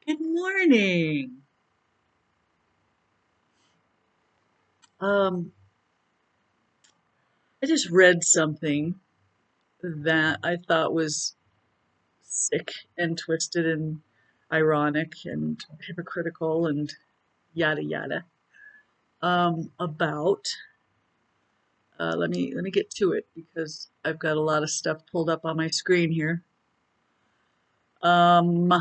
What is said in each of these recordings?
Good morning. Um, I just read something that I thought was sick and twisted and ironic and hypocritical and yada yada. About let me get to it because I've got a lot of stuff pulled up on my screen here. Um,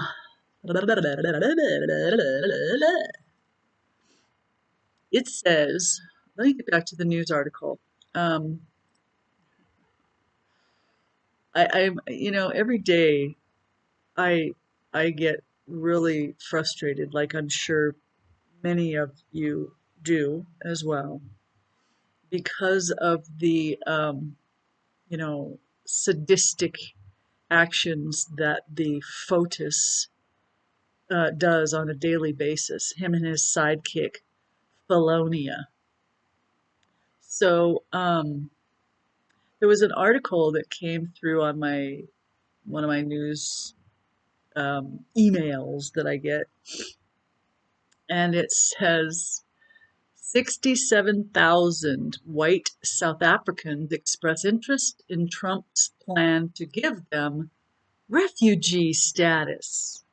it says, let me get back to the news article. Um, every day I I get really frustrated, like I'm sure many of you do as well, because of the sadistic actions that the FOTUS does on a daily basis. Him and his sidekick, Felonia. So there was an article that came through on my one of my news emails that I get, and it says 67,000 white South Africans express interest in Trump's plan to give them refugee status.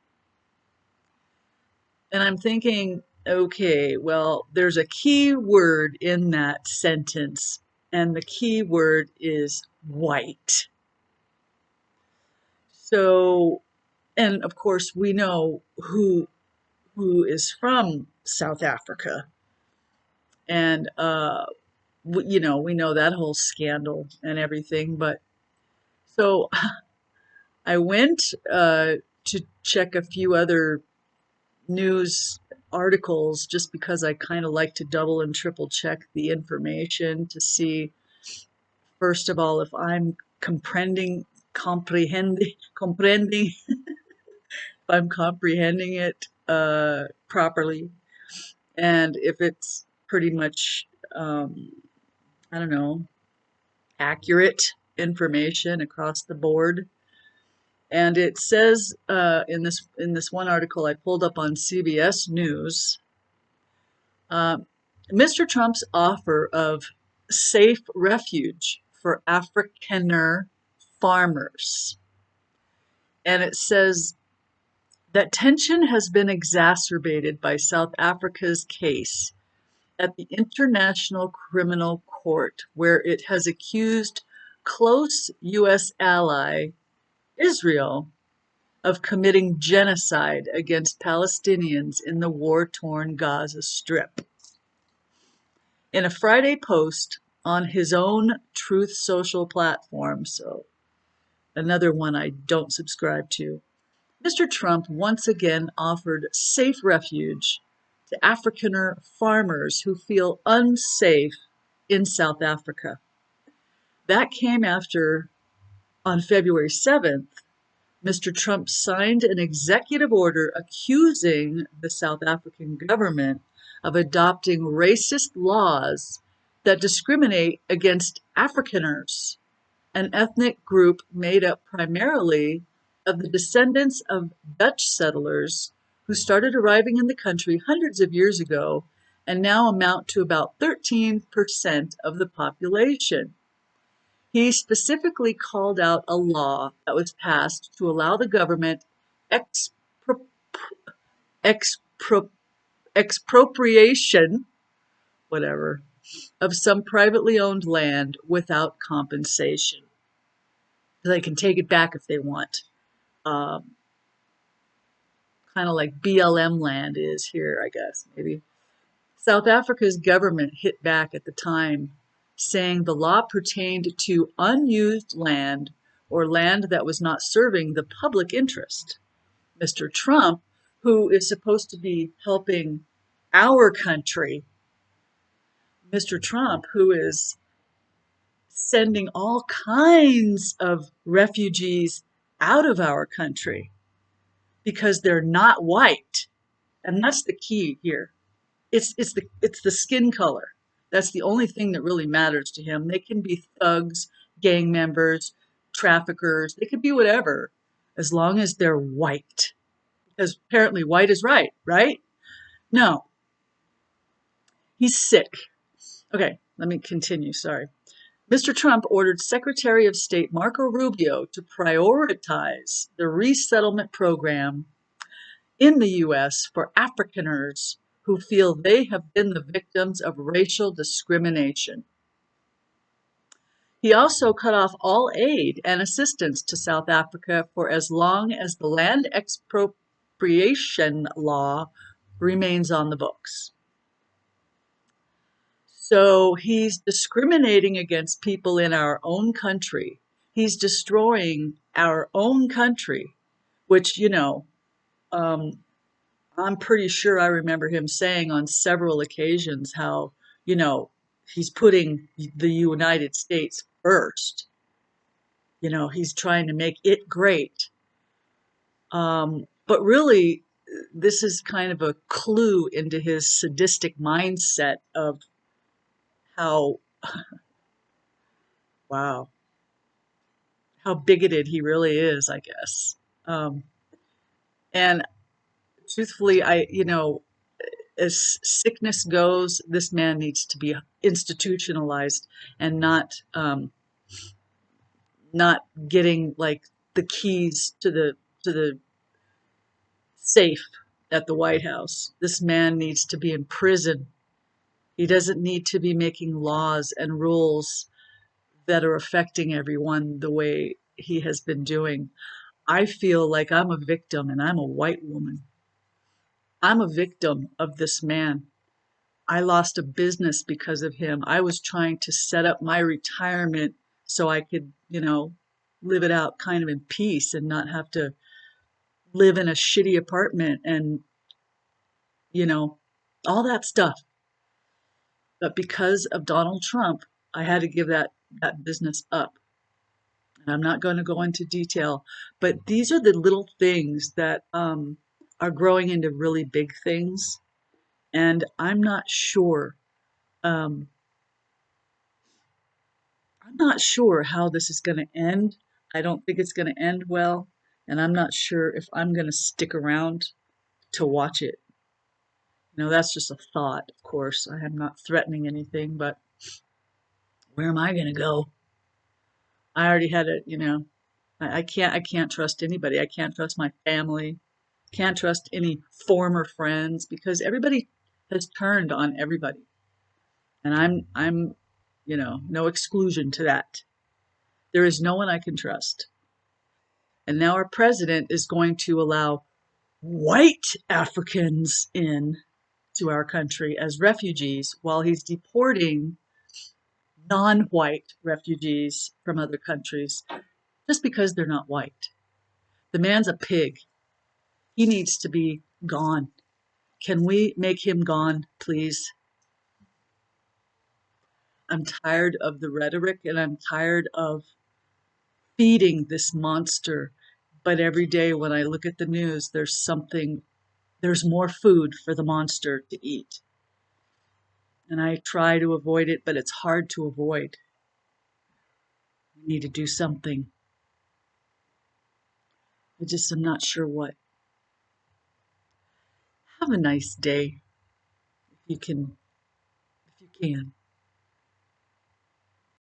And I'm thinking, okay, well, there's a key word in that sentence, and the key word is white. So, and of course, we know who is from South Africa, and we know that whole scandal and everything. But so I went to check a few other news articles just because I kind of like to double and triple check the information to see, first of all, if I'm comprehending, if I'm comprehending it properly, and if it's pretty much, I don't know, accurate information across the board. And it says in this one article I pulled up on CBS News, uh, Mr. Trump's offer of safe refuge for Afrikaner farmers. And it says that tension has been exacerbated by South Africa's case at the International Criminal Court, where it has accused close U.S. ally Israel of committing genocide against Palestinians in the war-torn Gaza Strip. In a Friday post on his own Truth Social platform, so another one I don't subscribe to, Mr. Trump once again offered safe refuge to Afrikaner farmers who feel unsafe in South Africa. That came after, on February 7th, Mr. Trump signed an executive order accusing the South African government of adopting racist laws that discriminate against Afrikaners, an ethnic group made up primarily of the descendants of Dutch settlers who started arriving in the country hundreds of years ago and now amount to about 13% of the population. He specifically called out a law that was passed to allow the government expro- expro- expropriation, whatever, of some privately owned land without compensation. They can take it back if they want. Um, Kind of like BLM land is here, I guess, maybe. South Africa's government hit back at the time, saying the law pertained to unused land or land that was not serving the public interest. Mr. Trump, who is supposed to be helping our country, Mr. Trump, who is sending all kinds of refugees out of our country because they're not white. And that's the key here. It's the skin color. That's the only thing that really matters to him. They can be thugs, gang members, traffickers. They could be whatever, as long as they're white. because apparently white is right, right? No, he's sick. Okay, let me continue. Sorry. Mr. Trump ordered Secretary of State Marco Rubio to prioritize the resettlement program in the U.S. for Afrikaners who feel they have been the victims of racial discrimination. He also cut off all aid and assistance to South Africa for as long as the land expropriation law remains on the books. So he's discriminating against people in our own country. He's destroying our own country, which, um, I'm pretty sure I remember him saying on several occasions how, you know, he's putting the United States first. He's trying to make it great. But really, this is kind of a clue into his sadistic mindset of how, wow, how bigoted he really is, I guess. Um, and truthfully, as sickness goes, this man needs to be institutionalized and not getting like the keys to the safe at the White House. This man needs to be in prison. He doesn't need to be making laws and rules that are affecting everyone the way he has been doing. I feel like I'm a victim and I'm a white woman. I'm a victim of this man. I lost a business because of him. I was trying to set up my retirement so I could, live it out kind of in peace and not have to live in a shitty apartment and, you know, all that stuff. But because of Donald Trump, I had to give that business up. And I'm not going to go into detail, but these are the little things that are growing into really big things. And um, I'm not sure how this is going to end. I don't think it's going to end well, and I'm not sure if I'm going to stick around to watch it. That's just a thought, of course. I am not threatening anything, but where am I going to go? I already had I can't trust anybody. I can't trust my family. Can't trust any former friends because everybody has turned on everybody. And I'm no exclusion to that. There is no one I can trust. And now our president is going to allow white Africans in to our country as refugees while he's deporting non-white refugees from other countries just because they're not white. The man's a pig. He needs to be gone. Can we make him gone, please? I'm tired of the rhetoric and I'm tired of feeding this monster. But every day when I look at the news, there's more food for the monster to eat. And I try to avoid it, but it's hard to avoid. We need to do something. I just am not sure what. Have a nice day if you can.